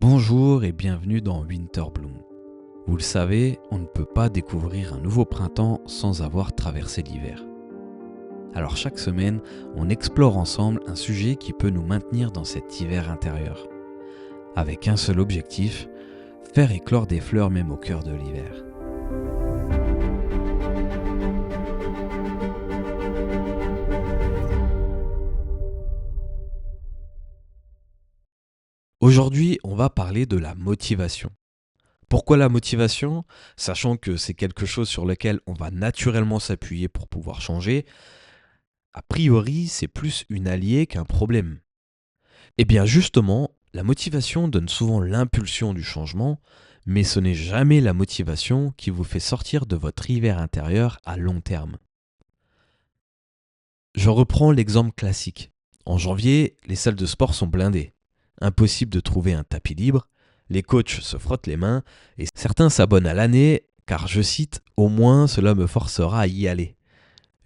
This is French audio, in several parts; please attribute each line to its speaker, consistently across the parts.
Speaker 1: Bonjour et bienvenue dans Winter Bloom. Vous le savez, on ne peut pas découvrir un nouveau printemps sans avoir traversé l'hiver. Alors chaque semaine, on explore ensemble un sujet qui peut nous maintenir dans cet hiver intérieur. Avec un seul objectif, faire éclore des fleurs même au cœur de l'hiver. Aujourd'hui, on va parler de la motivation. Pourquoi la motivation? Sachant que c'est quelque chose sur lequel on va naturellement s'appuyer pour pouvoir changer, a priori, c'est plus une alliée qu'un problème. Eh bien justement, la motivation donne souvent l'impulsion du changement, mais ce n'est jamais la motivation qui vous fait sortir de votre hiver intérieur à long terme. Je reprends l'exemple classique. En janvier, les salles de sport sont blindées. Impossible de trouver un tapis libre, les coachs se frottent les mains et certains s'abonnent à l'année car, je cite, au moins cela me forcera à y aller.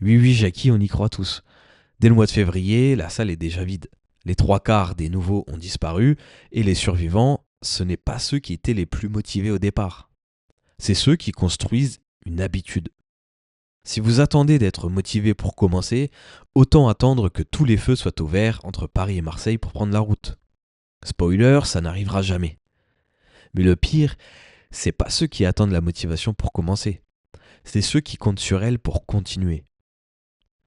Speaker 1: Oui, oui, Jackie, on y croit tous. Dès le mois de février, la salle est déjà vide. Les trois quarts des nouveaux ont disparu et les survivants, ce n'est pas ceux qui étaient les plus motivés au départ. C'est ceux qui construisent une habitude. Si vous attendez d'être motivé pour commencer, autant attendre que tous les feux soient ouverts entre Paris et Marseille pour prendre la route. Spoiler, ça n'arrivera jamais. Mais le pire, c'est pas ceux qui attendent la motivation pour commencer. C'est ceux qui comptent sur elle pour continuer.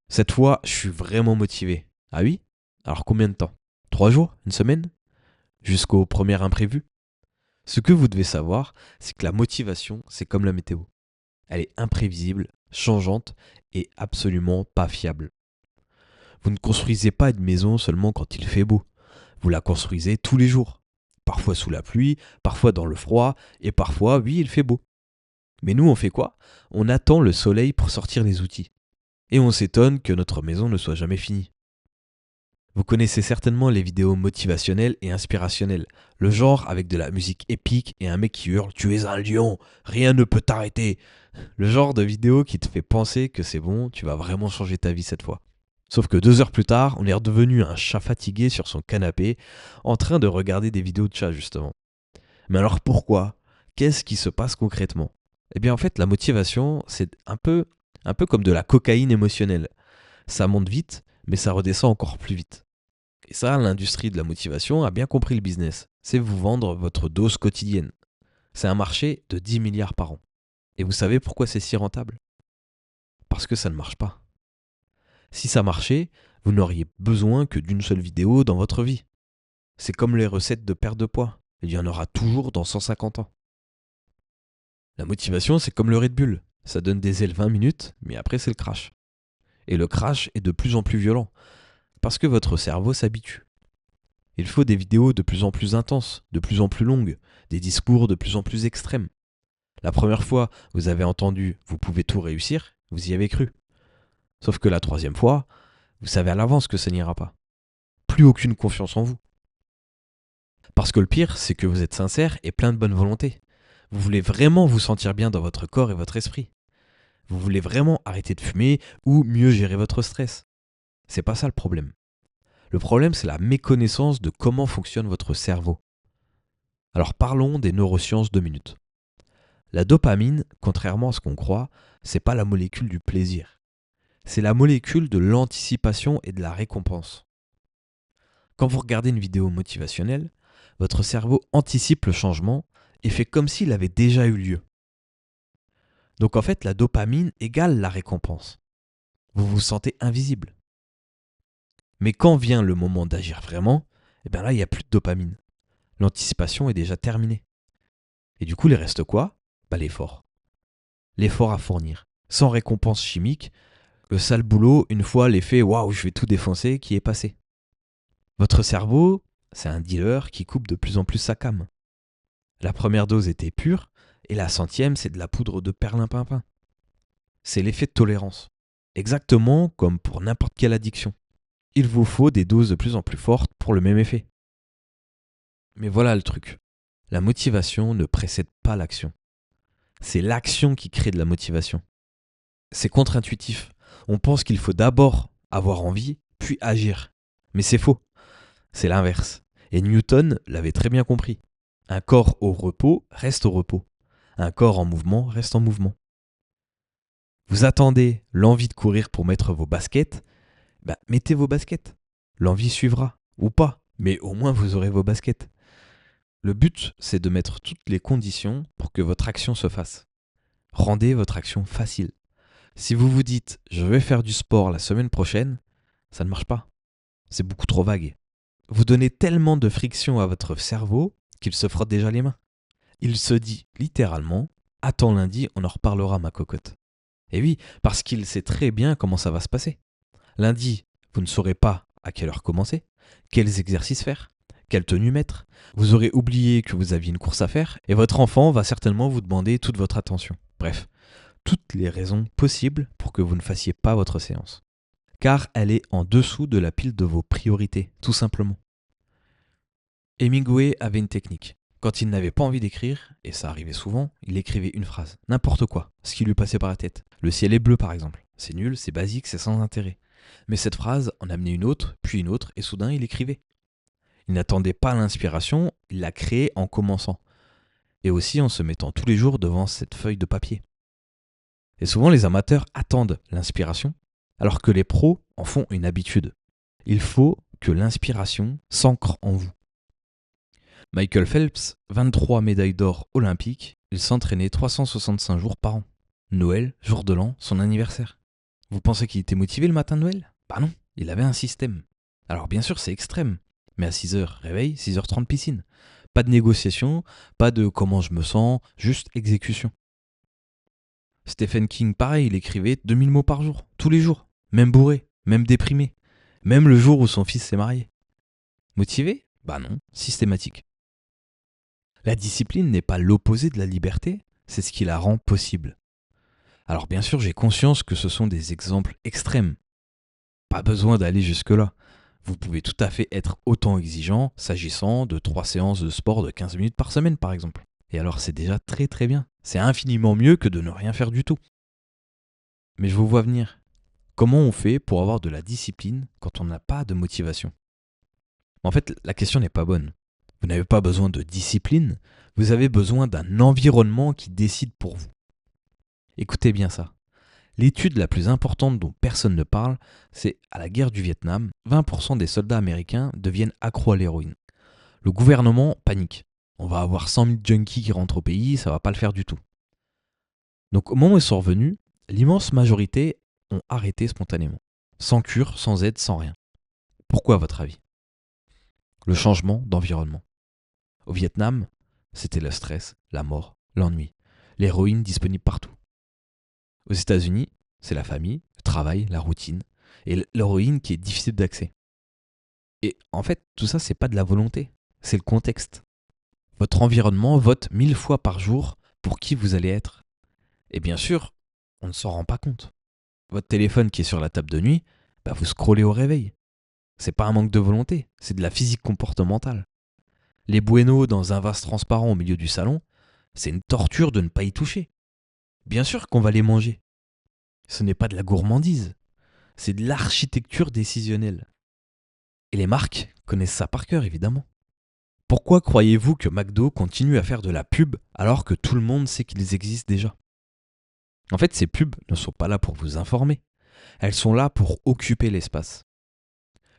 Speaker 1: Cette fois, je suis vraiment motivé. Ah oui? Alors combien de temps? 3 jours? Une semaine? Jusqu'au premier imprévu? Ce que vous devez savoir, c'est que la motivation, c'est comme la météo. Elle est imprévisible, changeante et absolument pas fiable. Vous ne construisez pas une maison seulement quand il fait beau. Vous la construisez tous les jours. Parfois sous la pluie, parfois dans le froid, et parfois, oui, il fait beau. Mais nous, on fait quoi? On attend le soleil pour sortir les outils. Et on s'étonne que notre maison ne soit jamais finie. Vous connaissez certainement les vidéos motivationnelles et inspirationnelles, le genre avec de la musique épique et un mec qui hurle « Tu es un lion, rien ne peut t'arrêter !» Le genre de vidéo qui te fait penser que c'est bon, tu vas vraiment changer ta vie cette fois. Sauf que 2 heures plus tard, on est redevenu un chat fatigué sur son canapé, en train de regarder des vidéos de chat justement. Mais alors pourquoi? Qu'est-ce qui se passe concrètement? Eh bien en fait, la motivation, c'est un peu comme de la cocaïne émotionnelle. Ça monte vite, mais ça redescend encore plus vite. Et ça, l'industrie de la motivation a bien compris le business. C'est vous vendre votre dose quotidienne. C'est un marché de 10 milliards par an. Et vous savez pourquoi c'est si rentable? Parce que ça ne marche pas. Si ça marchait, vous n'auriez besoin que d'une seule vidéo dans votre vie. C'est comme les recettes de perte de poids. Il y en aura toujours dans 150 ans. La motivation, c'est comme le Red Bull. Ça donne des ailes 20 minutes, mais après c'est le crash. Et le crash est de plus en plus violent. Parce que votre cerveau s'habitue. Il faut des vidéos de plus en plus intenses, de plus en plus longues, des discours de plus en plus extrêmes. La première fois, vous avez entendu « vous pouvez tout réussir », vous y avez cru. Sauf que la troisième fois, vous savez à l'avance que ça n'ira pas. Plus aucune confiance en vous. Parce que le pire, c'est que vous êtes sincère et plein de bonne volonté. Vous voulez vraiment vous sentir bien dans votre corps et votre esprit. Vous voulez vraiment arrêter de fumer ou mieux gérer votre stress. C'est pas ça le problème. Le problème, c'est la méconnaissance de comment fonctionne votre cerveau. Alors parlons des neurosciences 2 minutes. La dopamine, contrairement à ce qu'on croit, c'est pas la molécule du plaisir. C'est la molécule de l'anticipation et de la récompense. Quand vous regardez une vidéo motivationnelle, votre cerveau anticipe le changement et fait comme s'il avait déjà eu lieu. Donc en fait, la dopamine égale la récompense. Vous vous sentez invisible. Mais quand vient le moment d'agir vraiment, eh bien là, il n'y a plus de dopamine. L'anticipation est déjà terminée. Et du coup, il reste quoi? L'effort. L'effort à fournir. Sans récompense chimique, le sale boulot, une fois l'effet waouh, je vais tout défoncer qui est passé. Votre cerveau, c'est un dealer qui coupe de plus en plus sa cam. La première dose était pure, et la centième, c'est de la poudre de perlimpinpin. C'est l'effet de tolérance. Exactement comme pour n'importe quelle addiction. Il vous faut des doses de plus en plus fortes pour le même effet. Mais voilà le truc. La motivation ne précède pas l'action. C'est l'action qui crée de la motivation. C'est contre-intuitif. On pense qu'il faut d'abord avoir envie, puis agir. Mais c'est faux. C'est l'inverse. Et Newton l'avait très bien compris. Un corps au repos reste au repos. Un corps en mouvement reste en mouvement. Vous attendez l'envie de courir pour mettre vos baskets, mettez vos baskets. L'envie suivra, ou pas, mais au moins vous aurez vos baskets. Le but, c'est de mettre toutes les conditions pour que votre action se fasse. Rendez votre action facile. Si vous vous dites « je vais faire du sport la semaine prochaine », ça ne marche pas. C'est beaucoup trop vague. Vous donnez tellement de friction à votre cerveau qu'il se frotte déjà les mains. Il se dit littéralement « attends lundi, on en reparlera ma cocotte ». Et oui, parce qu'il sait très bien comment ça va se passer. Lundi, vous ne saurez pas à quelle heure commencer, quels exercices faire, quelle tenue mettre. Vous aurez oublié que vous aviez une course à faire et votre enfant va certainement vous demander toute votre attention. Bref, toutes les raisons possibles pour que vous ne fassiez pas votre séance. Car elle est en dessous de la pile de vos priorités, tout simplement. Hemingway avait une technique. Quand il n'avait pas envie d'écrire, et ça arrivait souvent, il écrivait une phrase, n'importe quoi, ce qui lui passait par la tête. Le ciel est bleu par exemple. C'est nul, c'est basique, c'est sans intérêt. Mais cette phrase en amenait une autre, puis une autre, et soudain il écrivait. Il n'attendait pas l'inspiration, il l'a créée en commençant. Et aussi en se mettant tous les jours devant cette feuille de papier. Et souvent les amateurs attendent l'inspiration, alors que les pros en font une habitude. Il faut que l'inspiration s'ancre en vous. Michael Phelps, 23 médailles d'or olympiques, il s'entraînait 365 jours par an. Noël, jour de l'an, son anniversaire. Vous pensez qu'il était motivé le matin de Noël ? Bah non, il avait un système. Alors bien sûr c'est extrême, mais à 6h réveil, 6h30 piscine. Pas de négociation, pas de comment je me sens, juste exécution. Stephen King, pareil, il écrivait 2000 mots par jour, tous les jours, même bourré, même déprimé, même le jour où son fils s'est marié. Motivé ? Bah non, systématique. La discipline n'est pas l'opposé de la liberté, c'est ce qui la rend possible. Alors bien sûr, j'ai conscience que ce sont des exemples extrêmes. Pas besoin d'aller jusque-là. Vous pouvez tout à fait être autant exigeant s'agissant de 3 séances de sport de 15 minutes par semaine par exemple. Et alors c'est déjà très très bien. C'est infiniment mieux que de ne rien faire du tout. Mais je vous vois venir. Comment on fait pour avoir de la discipline quand on n'a pas de motivation ? En fait, la question n'est pas bonne. Vous n'avez pas besoin de discipline, vous avez besoin d'un environnement qui décide pour vous. Écoutez bien ça. L'étude la plus importante dont personne ne parle, c'est à la guerre du Vietnam, 20% des soldats américains deviennent accros à l'héroïne. Le gouvernement panique. On va avoir 100 000 junkies qui rentrent au pays, ça va pas le faire du tout. Donc au moment où ils sont revenus, l'immense majorité ont arrêté spontanément. Sans cure, sans aide, sans rien. Pourquoi à votre avis ? Le changement d'environnement. Au Vietnam, c'était le stress, la mort, l'ennui. L'héroïne disponible partout. Aux États-Unis, c'est la famille, le travail, la routine, et l'héroïne qui est difficile d'accès. Et en fait, tout ça, c'est pas de la volonté, c'est le contexte. Votre environnement vote 1000 fois par jour pour qui vous allez être. Et bien sûr, on ne s'en rend pas compte. Votre téléphone qui est sur la table de nuit, vous scrollez au réveil. C'est pas un manque de volonté, c'est de la physique comportementale. Les Bueno dans un vase transparent au milieu du salon, c'est une torture de ne pas y toucher. Bien sûr qu'on va les manger. Ce n'est pas de la gourmandise, c'est de l'architecture décisionnelle. Et les marques connaissent ça par cœur, évidemment. Pourquoi croyez-vous que McDo continue à faire de la pub alors que tout le monde sait qu'ils existent déjà ? En fait, ces pubs ne sont pas là pour vous informer. Elles sont là pour occuper l'espace.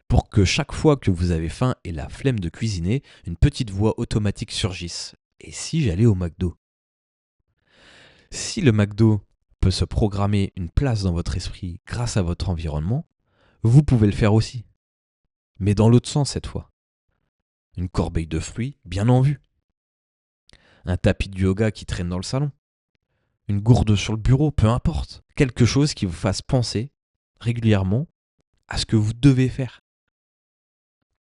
Speaker 1: Pour que chaque fois que vous avez faim et la flemme de cuisiner, une petite voix automatique surgisse. Et si j'allais au McDo ? Si le McDo peut se programmer une place dans votre esprit grâce à votre environnement, vous pouvez le faire aussi. Mais dans l'autre sens cette fois. Une corbeille de fruits bien en vue. Un tapis de yoga qui traîne dans le salon. Une gourde sur le bureau, peu importe. Quelque chose qui vous fasse penser régulièrement à ce que vous devez faire.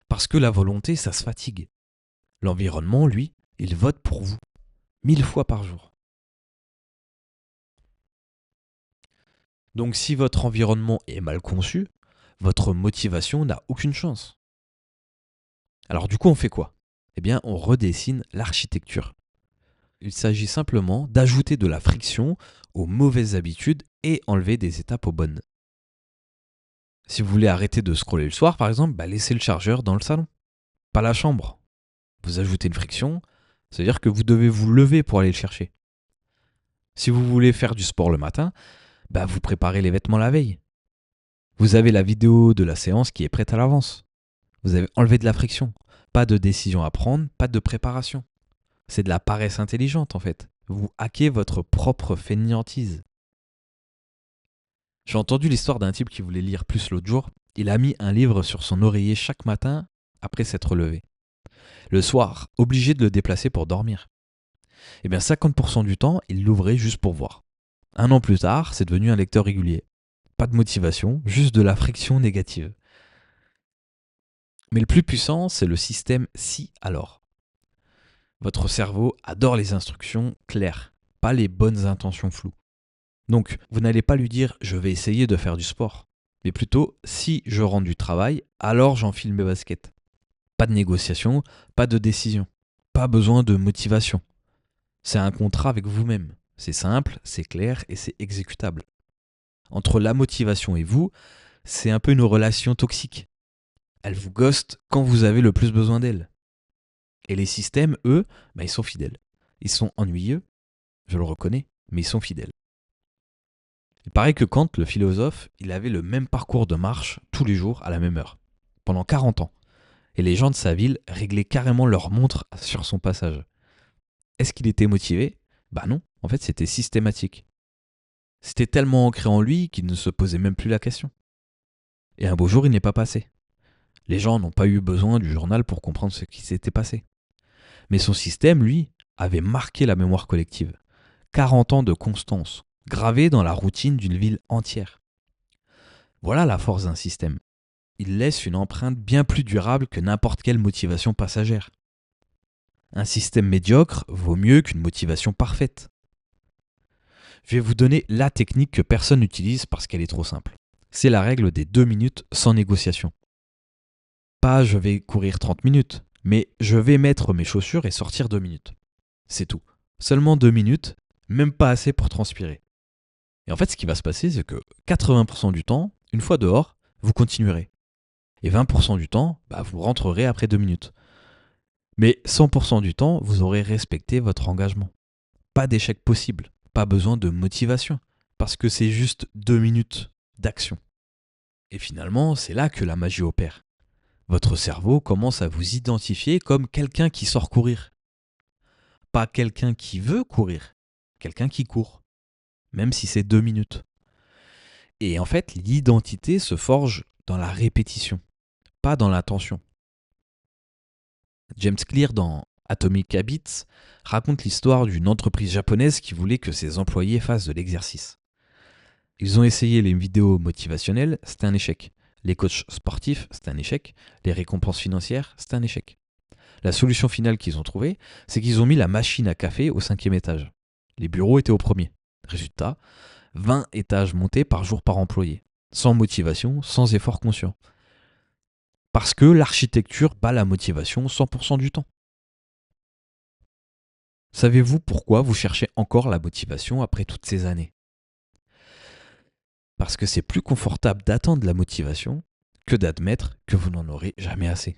Speaker 1: Parce que la volonté, ça se fatigue. L'environnement, lui, il vote pour vous. 1000 fois par jour. Donc si votre environnement est mal conçu, votre motivation n'a aucune chance. Alors du coup, on fait quoi ? Eh bien, on redessine l'architecture. Il s'agit simplement d'ajouter de la friction aux mauvaises habitudes et enlever des étapes aux bonnes. Si vous voulez arrêter de scroller le soir, par exemple, laissez le chargeur dans le salon, pas la chambre. Vous ajoutez une friction, C'est-à-dire que vous devez vous lever pour aller le chercher. Si vous voulez faire du sport le matin, vous préparez les vêtements la veille. Vous avez la vidéo de la séance qui est prête à l'avance. Vous avez enlevé de la friction. Pas de décision à prendre, pas de préparation. C'est de la paresse intelligente en fait. Vous hackez votre propre fainéantise. J'ai entendu l'histoire d'un type qui voulait lire plus l'autre jour. Il a mis un livre sur son oreiller chaque matin après s'être levé. Le soir, obligé de le déplacer pour dormir. 50% du temps, il l'ouvrait juste pour voir. 1 an plus tard, c'est devenu un lecteur régulier. Pas de motivation, juste de la friction négative. Mais le plus puissant, c'est le système si alors. Votre cerveau adore les instructions claires, pas les bonnes intentions floues. Donc, vous n'allez pas lui dire je vais essayer de faire du sport, mais plutôt si je rentre du travail, alors j'enfile mes baskets. Pas de négociation, pas de décision, pas besoin de motivation. C'est un contrat avec vous-même. C'est simple, c'est clair et c'est exécutable. Entre la motivation et vous, c'est un peu une relation toxique. Elle vous ghost quand vous avez le plus besoin d'elle. Et les systèmes, eux, ils sont fidèles. Ils sont ennuyeux, je le reconnais, mais ils sont fidèles. Il paraît que Kant, le philosophe, il avait le même parcours de marche tous les jours à la même heure, pendant 40 ans. Et les gens de sa ville réglaient carrément leur montre sur son passage. Est-ce qu'il était motivé ? Non, en fait c'était systématique. C'était tellement ancré en lui qu'il ne se posait même plus la question. Et un beau jour, il n'est pas passé. Les gens n'ont pas eu besoin du journal pour comprendre ce qui s'était passé. Mais son système, lui, avait marqué la mémoire collective. 40 ans de constance, gravés dans la routine d'une ville entière. Voilà la force d'un système. Il laisse une empreinte bien plus durable que n'importe quelle motivation passagère. Un système médiocre vaut mieux qu'une motivation parfaite. Je vais vous donner la technique que personne n'utilise parce qu'elle est trop simple. C'est la règle des 2 minutes sans négociation. Pas je vais courir 30 minutes, mais je vais mettre mes chaussures et sortir 2 minutes. C'est tout. Seulement 2 minutes, même pas assez pour transpirer. Et en fait, ce qui va se passer, c'est que 80% du temps, une fois dehors, vous continuerez. Et 20% du temps, vous rentrerez après 2 minutes. Mais 100% du temps, vous aurez respecté votre engagement. Pas d'échec possible, pas besoin de motivation, parce que c'est juste 2 minutes d'action. Et finalement, c'est là que la magie opère. Votre cerveau commence à vous identifier comme quelqu'un qui sort courir. Pas quelqu'un qui veut courir, quelqu'un qui court, même si c'est 2 minutes. Et en fait, l'identité se forge dans la répétition, pas dans l'intention. James Clear, dans Atomic Habits, raconte l'histoire d'une entreprise japonaise qui voulait que ses employés fassent de l'exercice. Ils ont essayé les vidéos motivationnelles, c'était un échec. Les coachs sportifs, c'était un échec. Les récompenses financières, c'était un échec. La solution finale qu'ils ont trouvée, c'est qu'ils ont mis la machine à café au 5e étage. Les bureaux étaient au premier. Résultat, 20 étages montés par jour par employé. Sans motivation, sans effort conscient. Parce que l'architecture bat la motivation 100% du temps. Savez-vous pourquoi vous cherchez encore la motivation après toutes ces années ? Parce que c'est plus confortable d'attendre la motivation que d'admettre que vous n'en aurez jamais assez.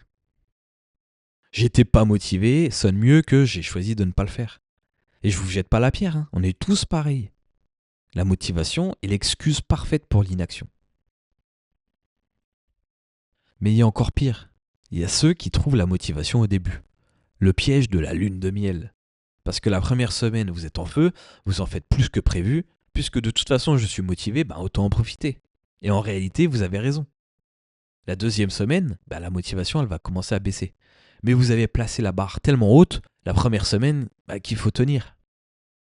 Speaker 1: J'étais pas motivé sonne mieux que j'ai choisi de ne pas le faire. Et je vous jette pas la pierre, on est tous pareils. La motivation est l'excuse parfaite pour l'inaction. Mais il y a encore pire. Il y a ceux qui trouvent la motivation au début. Le piège de la lune de miel. Parce que la première semaine, vous êtes en feu, vous en faites plus que prévu, puisque de toute façon je suis motivé, autant en profiter. Et en réalité, vous avez raison. La deuxième semaine, la motivation, elle va commencer à baisser. Mais vous avez placé la barre tellement haute, la première semaine, qu'il faut tenir.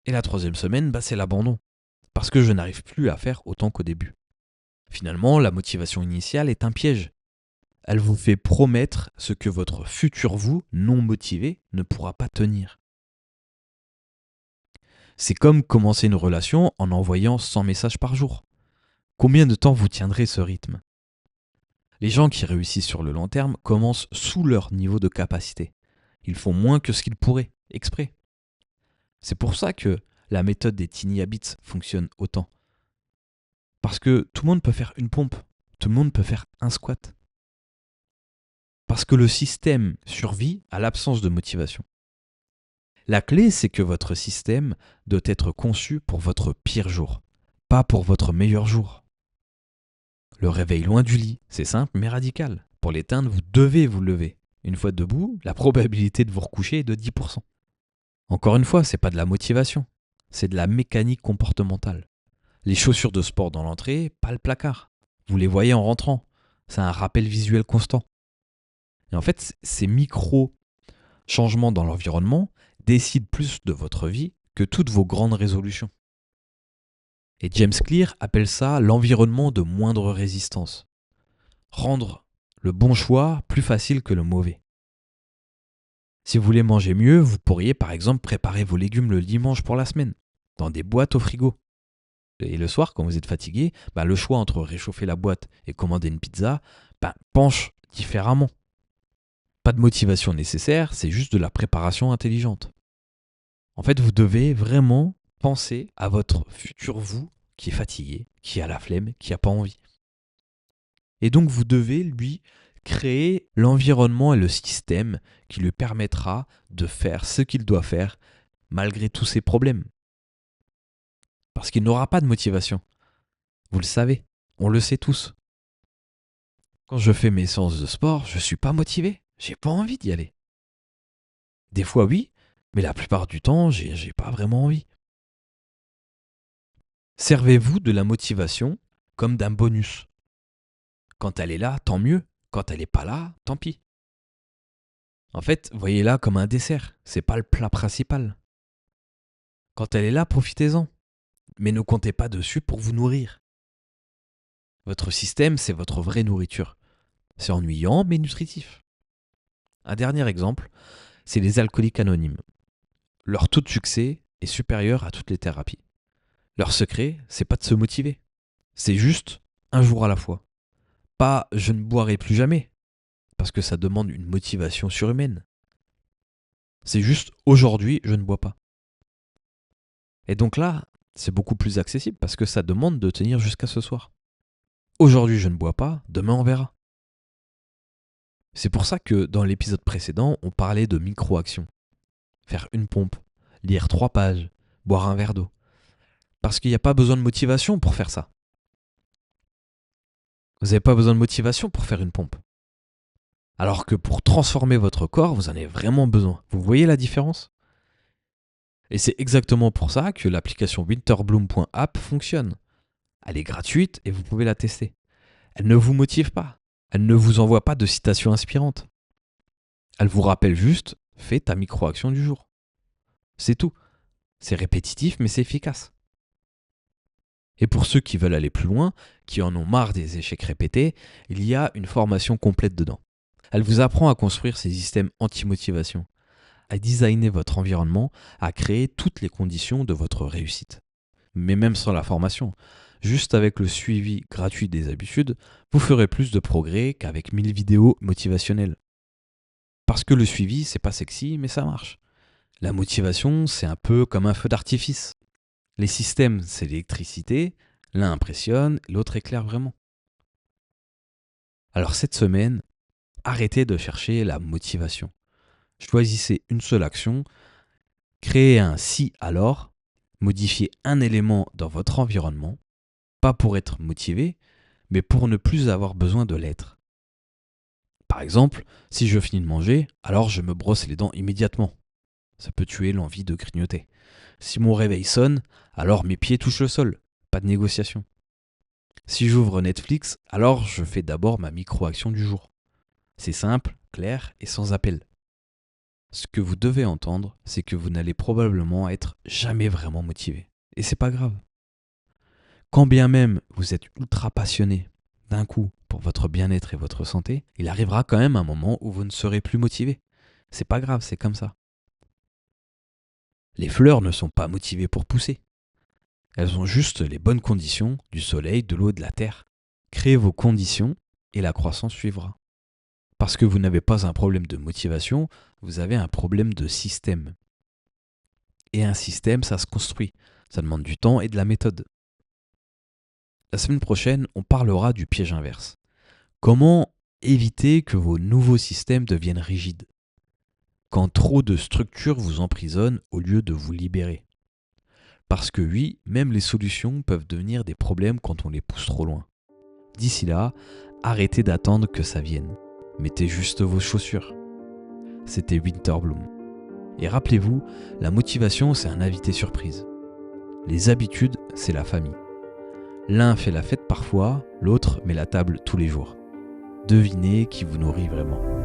Speaker 1: Et la troisième semaine, c'est l'abandon. Parce que je n'arrive plus à faire autant qu'au début. Finalement, la motivation initiale est un piège. Elle vous fait promettre ce que votre futur vous, non motivé, ne pourra pas tenir. C'est comme commencer une relation en envoyant 100 messages par jour. Combien de temps vous tiendrez ce rythme ? Les gens qui réussissent sur le long terme commencent sous leur niveau de capacité. Ils font moins que ce qu'ils pourraient, exprès. C'est pour ça que la méthode des Tiny Habits fonctionne autant. Parce que tout le monde peut faire une pompe, tout le monde peut faire un squat. Parce que le système survit à l'absence de motivation. La clé, c'est que votre système doit être conçu pour votre pire jour, pas pour votre meilleur jour. Le réveil loin du lit, c'est simple mais radical. Pour l'éteindre, vous devez vous lever. Une fois debout, la probabilité de vous recoucher est de 10%. Encore une fois, c'est pas de la motivation, c'est de la mécanique comportementale. Les chaussures de sport dans l'entrée, pas le placard. Vous les voyez en rentrant. C'est un rappel visuel constant. Et en fait, ces micro-changements dans l'environnement décident plus de votre vie que toutes vos grandes résolutions. Et James Clear appelle ça l'environnement de moindre résistance. Rendre le bon choix plus facile que le mauvais. Si vous voulez manger mieux, vous pourriez par exemple préparer vos légumes le dimanche pour la semaine, dans des boîtes au frigo. Et le soir, quand vous êtes fatigué, le choix entre réchauffer la boîte et commander une pizza penche différemment. Pas de motivation nécessaire, c'est juste de la préparation intelligente. En fait, vous devez vraiment penser à votre futur vous qui est fatigué, qui a la flemme, qui n'a pas envie. Et donc, vous devez lui créer l'environnement et le système qui lui permettra de faire ce qu'il doit faire malgré tous ses problèmes. Parce qu'il n'aura pas de motivation. Vous le savez, on le sait tous. Quand je fais mes séances de sport, je ne suis pas motivé. J'ai pas envie d'y aller. Des fois oui, mais la plupart du temps, j'ai pas vraiment envie. Servez-vous de la motivation comme d'un bonus. Quand elle est là, tant mieux. Quand elle n'est pas là, tant pis. En fait, voyez-la comme un dessert. C'est pas le plat principal. Quand elle est là, profitez-en. Mais ne comptez pas dessus pour vous nourrir. Votre système, c'est votre vraie nourriture. C'est ennuyant, mais nutritif. Un dernier exemple, c'est les alcooliques anonymes. Leur taux de succès est supérieur à toutes les thérapies. Leur secret, c'est pas de se motiver. C'est juste un jour à la fois. Pas je ne boirai plus jamais, parce que ça demande une motivation surhumaine. C'est juste aujourd'hui, je ne bois pas. Et donc là, c'est beaucoup plus accessible parce que ça demande de tenir jusqu'à ce soir. Aujourd'hui, je ne bois pas, demain on verra. C'est pour ça que dans l'épisode précédent, on parlait de micro-actions. Faire une pompe, lire 3 pages, boire un verre d'eau. Parce qu'il n'y a pas besoin de motivation pour faire ça. Vous n'avez pas besoin de motivation pour faire une pompe. Alors que pour transformer votre corps, vous en avez vraiment besoin. Vous voyez la différence ? Et c'est exactement pour ça que l'application winterbloom.app fonctionne. Elle est gratuite et vous pouvez la tester. Elle ne vous motive pas. Elle ne vous envoie pas de citations inspirantes. Elle vous rappelle juste, fais ta micro-action du jour. C'est tout. C'est répétitif mais c'est efficace. Et pour ceux qui veulent aller plus loin, qui en ont marre des échecs répétés, il y a une formation complète dedans. Elle vous apprend à construire ces systèmes anti-motivation, à designer votre environnement, à créer toutes les conditions de votre réussite. Mais même sans la formation, juste avec le suivi gratuit des habitudes, vous ferez plus de progrès qu'avec 1000 vidéos motivationnelles. Parce que le suivi, c'est pas sexy, mais ça marche. La motivation, c'est un peu comme un feu d'artifice. Les systèmes, c'est l'électricité, l'un impressionne, l'autre éclaire vraiment. Alors cette semaine, arrêtez de chercher la motivation. Choisissez une seule action, créez un si alors, modifiez un élément dans votre environnement, pas pour être motivé, mais pour ne plus avoir besoin de l'être. Par exemple, si je finis de manger, alors je me brosse les dents immédiatement. Ça peut tuer l'envie de grignoter. Si mon réveil sonne, alors mes pieds touchent le sol. Pas de négociation. Si j'ouvre Netflix, alors je fais d'abord ma micro-action du jour. C'est simple, clair et sans appel. Ce que vous devez entendre, c'est que vous n'allez probablement être jamais vraiment motivé. Et c'est pas grave. Quand bien même vous êtes ultra passionné d'un coup pour votre bien-être et votre santé, il arrivera quand même un moment où vous ne serez plus motivé. C'est pas grave, c'est comme ça. Les fleurs ne sont pas motivées pour pousser. Elles ont juste les bonnes conditions du soleil, de l'eau et de la terre. Créez vos conditions et la croissance suivra. Parce que vous n'avez pas un problème de motivation, vous avez un problème de système. Et un système, ça se construit. Ça demande du temps et de la méthode. La semaine prochaine, on parlera du piège inverse. Comment éviter que vos nouveaux systèmes deviennent rigides ? quand trop de structures vous emprisonnent au lieu de vous libérer. Parce que oui, même les solutions peuvent devenir des problèmes quand on les pousse trop loin. D'ici là, arrêtez d'attendre que ça vienne. Mettez juste vos chaussures. C'était Winterbloom. Et rappelez-vous, la motivation, c'est un invité surprise. Les habitudes, c'est la famille. L'un fait la fête parfois, l'autre met la table tous les jours. Devinez qui vous nourrit vraiment.